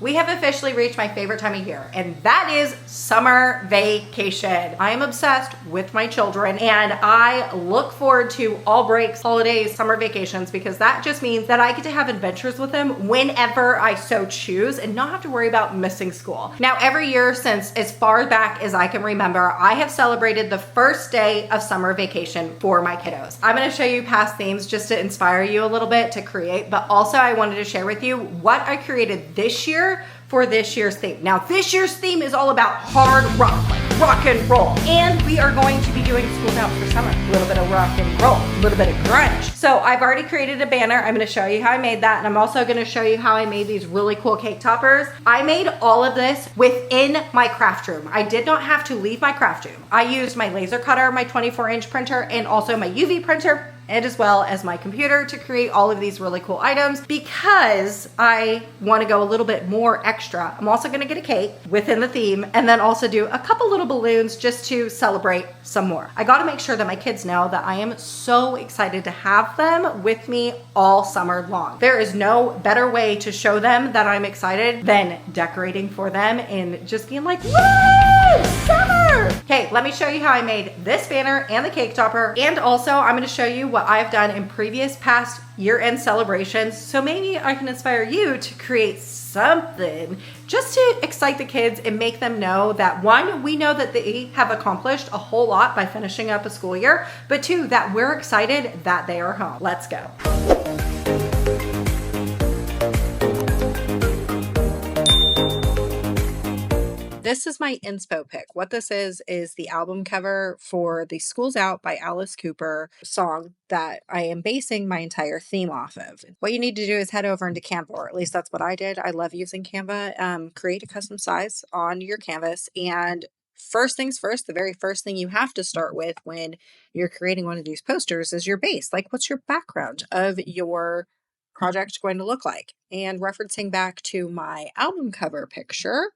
We have officially reached my favorite time of year, and that is summer vacation. I am obsessed with my children, and I look forward to all breaks, holidays, summer vacations, because that just means that I get to have adventures with them whenever I so choose and not have to worry about missing school. Now, every year since as far back as I can remember, I have celebrated the first day of summer vacation for my kiddos. I'm gonna show you past themes just to inspire you a little bit to create, but also I wanted to share with you what I created this year for this year's theme. Now, this year's theme is all about hard rock, like rock and roll. And we are going to be doing School's Out for summer. A little bit of rock and roll, a little bit of grunge. So I've already created a banner. I'm gonna show you how I made that. And I'm also gonna show you how I made these really cool cake toppers. I made all of this within my craft room. I did not have to leave my craft room. I used my laser cutter, my 24-inch printer, and also my UV printer, and as well as my computer to create all of these really cool items because I want to go a little bit more extra. I'm also going to get a cake within the theme and then also do a couple little balloons just to celebrate some more. I got to make sure that my kids know that I am so excited to have them with me all summer long. There is no better way to show them that I'm excited than decorating for them and just being like, woo, summer! Okay, let me show you how I made this banner and the cake topper, and also I'm going to show you what I've done in previous past year-end celebrations, so maybe I can inspire you to create something just to excite the kids and make them know that, one, we know that they have accomplished a whole lot by finishing up a school year, but two, that we're excited that they are home. Let's go. This is my inspo pick. What this is the album cover for the School's Out by Alice Cooper song that I am basing my entire theme off of. What you need to do is head over into Canva, or at least that's what I did. I love using Canva. Create a custom size on your canvas, and first things first, the very first thing you have to start with when you're creating one of these posters is your base. Like, what's your background of your project going to look like? And referencing back to my album cover picture,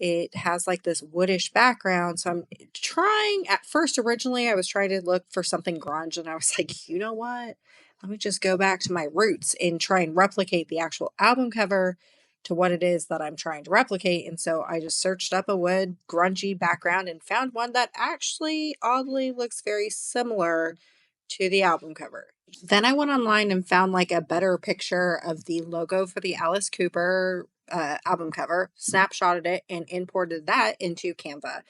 it has like this woodish background. So I'm trying, at first, originally, I was trying to look for something grunge, and I was like, you know what? Let me just go back to my roots and try and replicate the actual album cover to what it is that I'm trying to replicate. And so I just searched up a wood grungy background and found one that actually oddly looks very similar to the album cover. Then I went online and found like a better picture of the logo for the Alice Cooper album cover, snapshotted it, and imported that into Canva.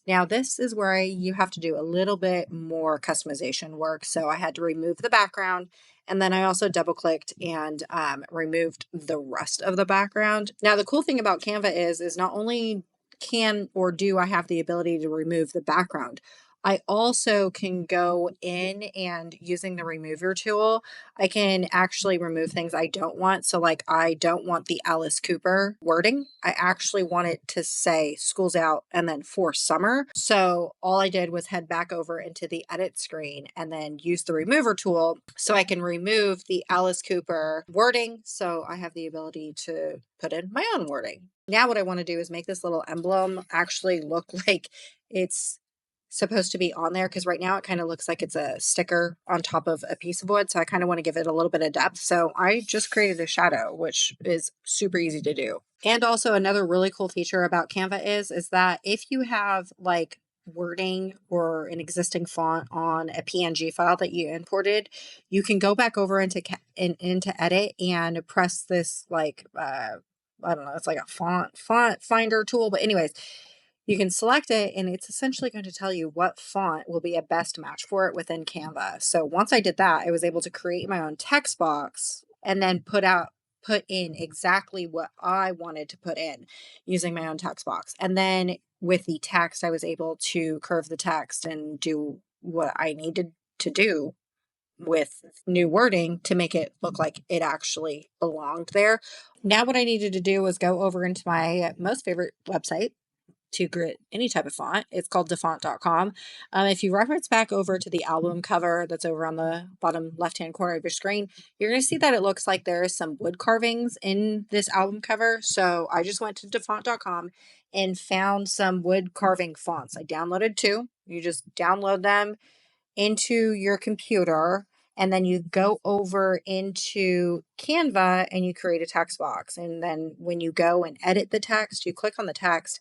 Now, this is where you have to do a little bit more customization work. So I had to remove the background, and then I also double clicked and removed the rest of the background. Now, the cool thing about Canva is not only can or do I have the ability to remove the background, I also can go in and using the remover tool, I can actually remove things I don't want. So like, I don't want the Alice Cooper wording. I actually want it to say School's Out and then for summer. So all I did was head back over into the edit screen and then use the remover tool so I can remove the Alice Cooper wording. So I have the ability to put in my own wording. Now what I want to do is make this little emblem actually look like it's supposed to be on there, because right now it kind of looks like it's a sticker on top of a piece of wood. So I kind of want to give it a little bit of depth. So I just created a shadow, which is super easy to do. And also another really cool feature about Canva is that if you have like wording or an existing font on a PNG file that you imported, you can go back over into edit and press this like, I don't know, it's like a font finder tool. But anyways, you can select it and it's essentially going to tell you what font will be a best match for it within Canva. So once I did that, I was able to create my own text box and then put in exactly what I wanted to put in using my own text box. And then with the text, I was able to curve the text and do what I needed to do with new wording to make it look like it actually belonged there. Now what I needed to do was go over into my most favorite website to create any type of font. It's called defont.com. If you reference back over to the album cover that's over on the bottom left-hand corner of your screen, you're going to see that it looks like there is some wood carvings in this album cover. So I just went to defont.com and found some wood carving fonts. I downloaded two. You just download them into your computer And then you go over into Canva and you create a text box. And then when you go and edit the text, you click on the text,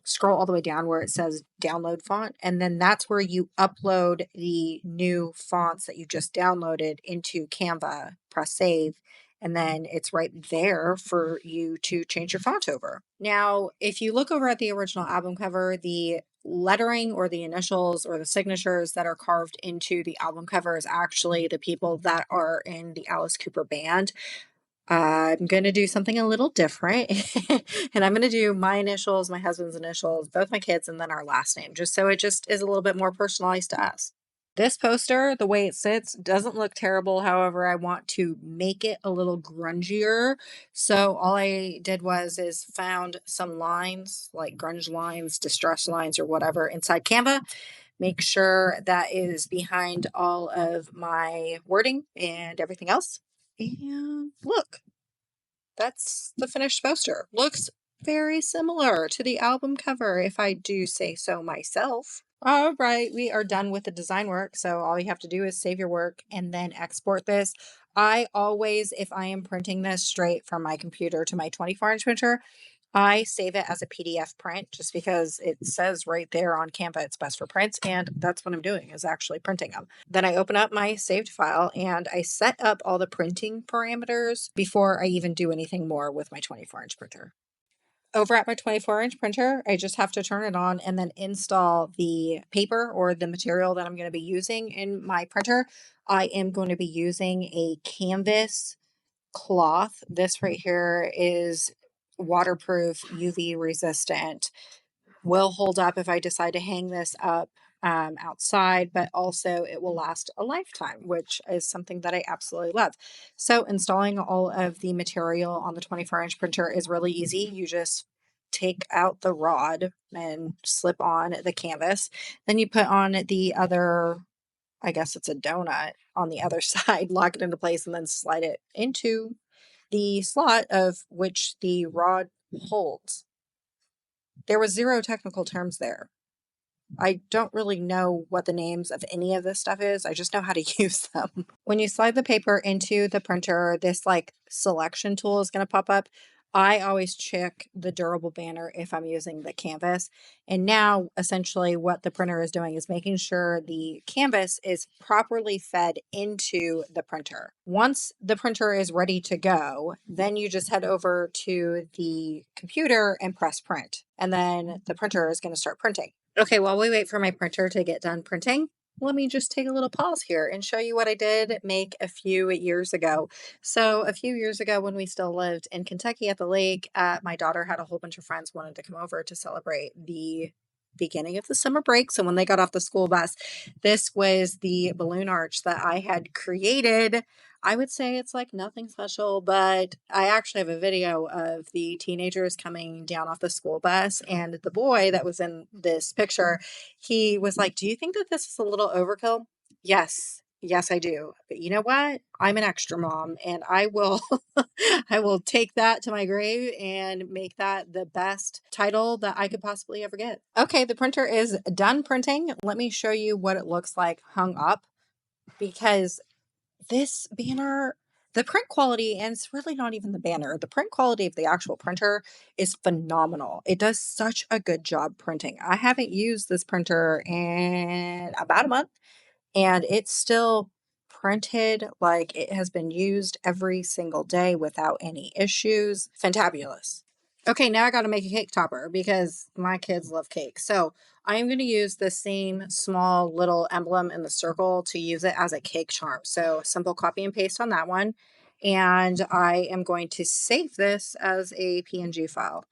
scroll all the way down where it says download font. And then that's where you upload the new fonts that you just downloaded into Canva, press save. And then it's right there for you to change your font over. Now, if you look over at the original album cover, the lettering or the initials or the signatures that are carved into the album cover is actually the people that are in the Alice Cooper band. I'm going to do something a little different. And I'm going to do my initials, my husband's initials, both my kids, and then our last name, just so it just is a little bit more personalized to us. This poster, the way it sits, doesn't look terrible. However, I want to make it a little grungier. So all I did is found some lines, like grunge lines, distress lines, or whatever inside Canva. Make sure that is behind all of my wording and everything else. And look, that's the finished poster. Looks very similar to the album cover, if I do say so myself. All right, we are done with the design work. So all you have to do is save your work and then export this. I always, if I am printing this straight from my computer to my 24-inch printer, I save it as a PDF print just because it says right there on Canva it's best for prints, and that's what I'm doing is actually printing them. Then I open up my saved file and I set up all the printing parameters before I even do anything more with my 24-inch printer. Over at my 24-inch printer, I just have to turn it on and then install the paper or the material that I'm going to be using in my printer. I am going to be using a canvas cloth. This right here is waterproof, UV resistant, will hold up if I decide to hang this up outside, but also it will last a lifetime, which is something that I absolutely love. So installing all of the material on the 24-inch printer is really easy. You just take out the rod and slip on the canvas. Then you put on the other, I guess it's a donut on the other side, lock it into place, and then slide it into the slot of which the rod holds. There was zero technical terms there. I don't really know what the names of any of this stuff is. I just know how to use them. When you slide the paper into the printer, this like selection tool is going to pop up. I always check the durable banner if I'm using the canvas. And now essentially what the printer is doing is making sure the canvas is properly fed into the printer. Once the printer is ready to go, then you just head over to the computer and press print. And then the printer is going to start printing. Okay, while we wait for my printer to get done printing, let me just take a little pause here and show you what I did make a few years ago. So a few years ago when we still lived in Kentucky at the lake, my daughter had a whole bunch of friends wanted to come over to celebrate the beginning of the summer break. So when they got off the school bus, this was the balloon arch that I had created. I would say it's like nothing special, but I actually have a video of the teenagers coming down off the school bus, and the boy that was in this picture, he was like, "Do you think that this is a little overkill?" Yes. Yes, I do. But you know what? I'm an extra mom and I will I will take that to my grave and make that the best title that I could possibly ever get. Okay, the printer is done printing. Let me show you what it looks like hung up, because this banner, the print quality, and it's really not even the banner, the print quality of the actual printer is phenomenal. It does such a good job printing. I haven't used this printer in about a month, and it's still printed like it has been used every single day without any issues. Fantabulous. Okay, now I got to make a cake topper because my kids love cake. So I am going to use the same small little emblem in the circle to use it as a cake charm. So simple copy and paste on that one. And I am going to save this as a PNG file.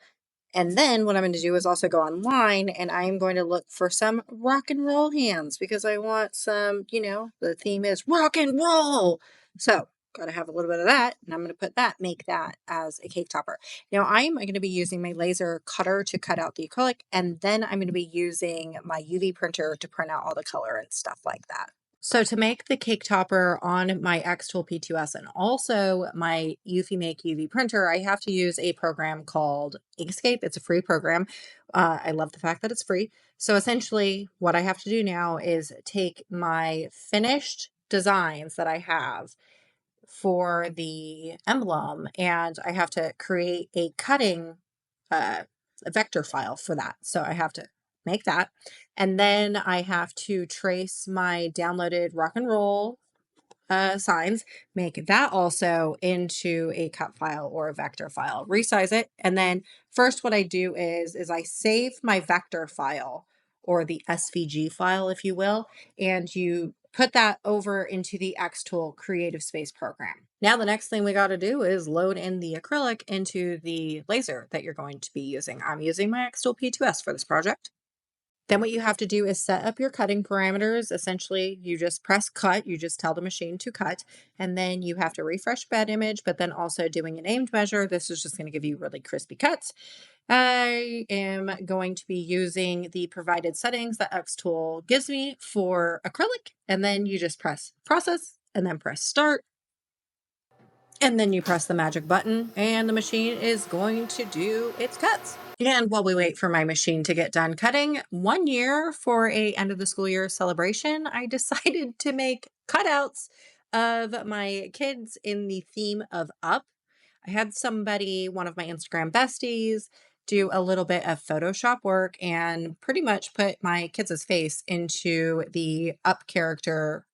And then what I'm going to do is also go online and I'm going to look for some rock and roll hands because I want some, the theme is rock and roll. So got to have a little bit of that. And I'm going to make that as a cake topper. Now I'm going to be using my laser cutter to cut out the acrylic. And then I'm going to be using my UV printer to print out all the color and stuff like that. So to make the cake topper on my xTool P2S and also my EufyMake UV printer, I have to use a program called Inkscape. It's a free program. I love the fact that it's free. So essentially what I have to do now is take my finished designs that I have for the emblem, and I have to create a cutting a vector file for that. So I have to make that. And then I have to trace my downloaded rock and roll signs, make that also into a cut file or a vector file, resize it. And then first what I do is I save my vector file or the SVG file, if you will, and you put that over into the xTool Creative Space program. Now the next thing we got to do is load in the acrylic into the laser that you're going to be using. I'm using my xTool P2S for this project. Then what you have to do is set up your cutting parameters. Essentially, you just press cut, you just tell the machine to cut, and then you have to refresh bed image, but then also doing a named measure. This is just going to give you really crispy cuts. I am going to be using the provided settings that xTool gives me for acrylic, and then you just press process and then press start. And then you press the magic button and the machine is going to do its cuts. And while we wait for my machine to get done cutting, one year for a end of the school year celebration, I decided to make cutouts of my kids in the theme of Up. I had somebody, one of my Instagram besties, do a little bit of Photoshop work and pretty much put my kids' face into the Up character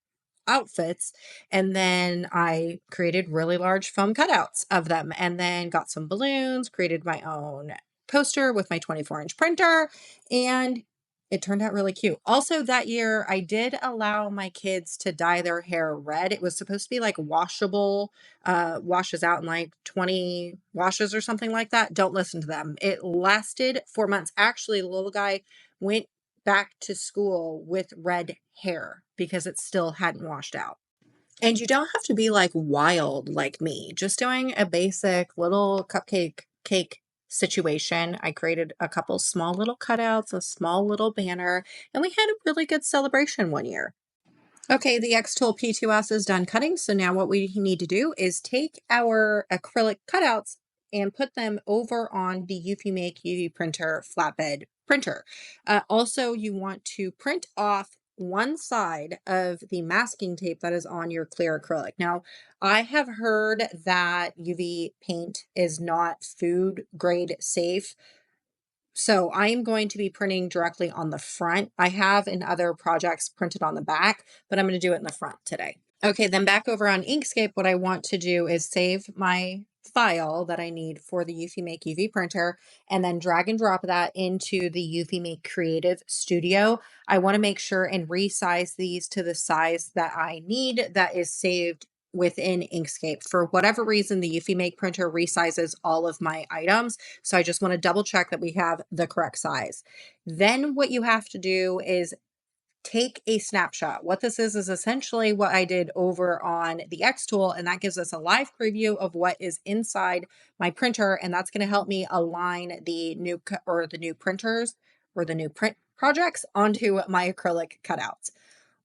outfits. And then I created really large foam cutouts of them and then got some balloons, created my own poster with my 24-inch printer, and it turned out really cute. Also, that year, I did allow my kids to dye their hair red. It was supposed to be like washable, washes out in like 20 washes or something like that. Don't listen to them. It lasted 4 months. Actually, the little guy went back to school with red hair because it still hadn't washed out. And you don't have to be like wild like me, just doing a basic little cupcake cake situation. I created a couple small little cutouts, a small little banner, and we had a really good celebration one year. Okay, the xTool P2S is done cutting. So now what we need to do is take our acrylic cutouts and put them over on the EufyMake UV printer flatbed printer. Also, you want to print off one side of the masking tape that is on your clear acrylic. Now, I have heard that UV paint is not food grade safe. So I'm going to be printing directly on the front. I have in other projects printed on the back, but I'm going to do it in the front today. Okay, then back over on Inkscape, what I want to do is save my file that I need for the EufyMake UV printer and then drag and drop that into the EufyMake Creative Studio. I want to make sure and resize these to the size that I need that is saved within Inkscape. For whatever reason, the EufyMake printer resizes all of my items. So I just want to double check that we have the correct size. Then what you have to do is take a snapshot. What this is essentially what I did over on the xTool, and that gives us a live preview of what is inside my printer, and that's going to help me align the new printers or the new print projects onto my acrylic cutouts.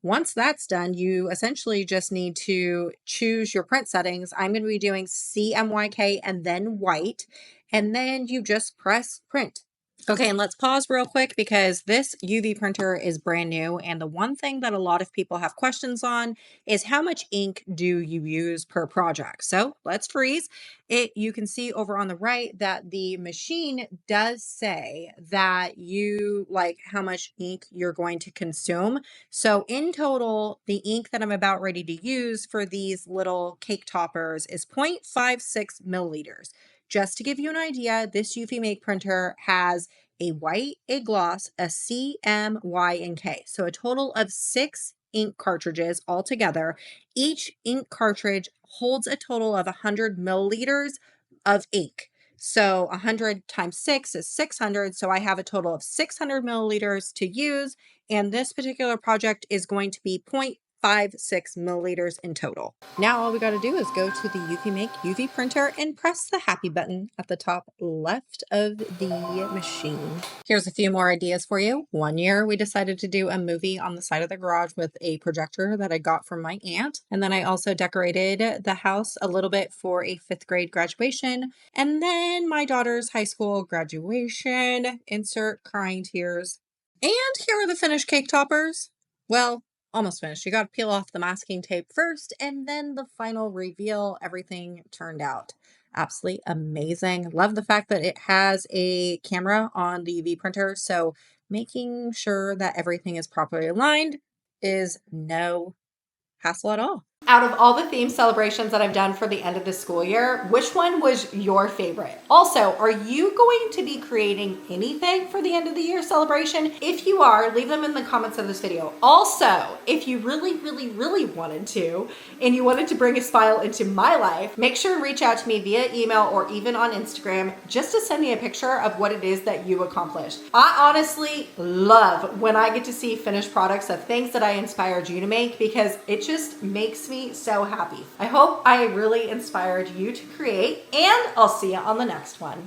Once that's done, you essentially just need to choose your print settings. I'm going to be doing CMYK and then white, and then you just press print. Okay, and let's pause real quick because this UV printer is brand new. And the one thing that a lot of people have questions on is how much ink do you use per project? So let's freeze it. You can see over on the right that the machine does say that you like how much ink you're going to consume. So in total, the ink that I'm about ready to use for these little cake toppers is 0.56 milliliters. Just to give you an idea, this EufyMake printer has a white, a gloss, a C, M, Y, and K. So a total of 6 ink cartridges altogether. Each ink cartridge holds a total of 100 milliliters of ink. So 100 times 6 is 600. So I have a total of 600 milliliters to use. And this particular project is going to be 0.56 milliliters in total. Now all we got to do is go to the EufyMake UV printer and press the happy button at the top left of the machine. Here's a few more ideas for you. One year we decided to do a movie on the side of the garage with a projector that I got from my aunt. And then I also decorated the house a little bit for a 5th grade graduation. And then my daughter's high school graduation. Insert crying tears. And here are the finished cake toppers. Well, almost finished. You got to peel off the masking tape first, and then the final reveal. Everything turned out absolutely amazing. Love the fact that it has a camera on the UV printer, so making sure that everything is properly aligned is no hassle at all. Out of all the theme celebrations that I've done for the end of the school year, which one was your favorite? Also, are you going to be creating anything for the end of the year celebration? If you are, leave them in the comments of this video. Also, if you really wanted to, and you wanted to bring a smile into my life, make sure and reach out to me via email or even on Instagram just to send me a picture of what it is that you accomplished. I honestly love when I get to see finished products of things that I inspired you to make, because it just makes me so happy. I hope I really inspired you to create, and I'll see you on the next one.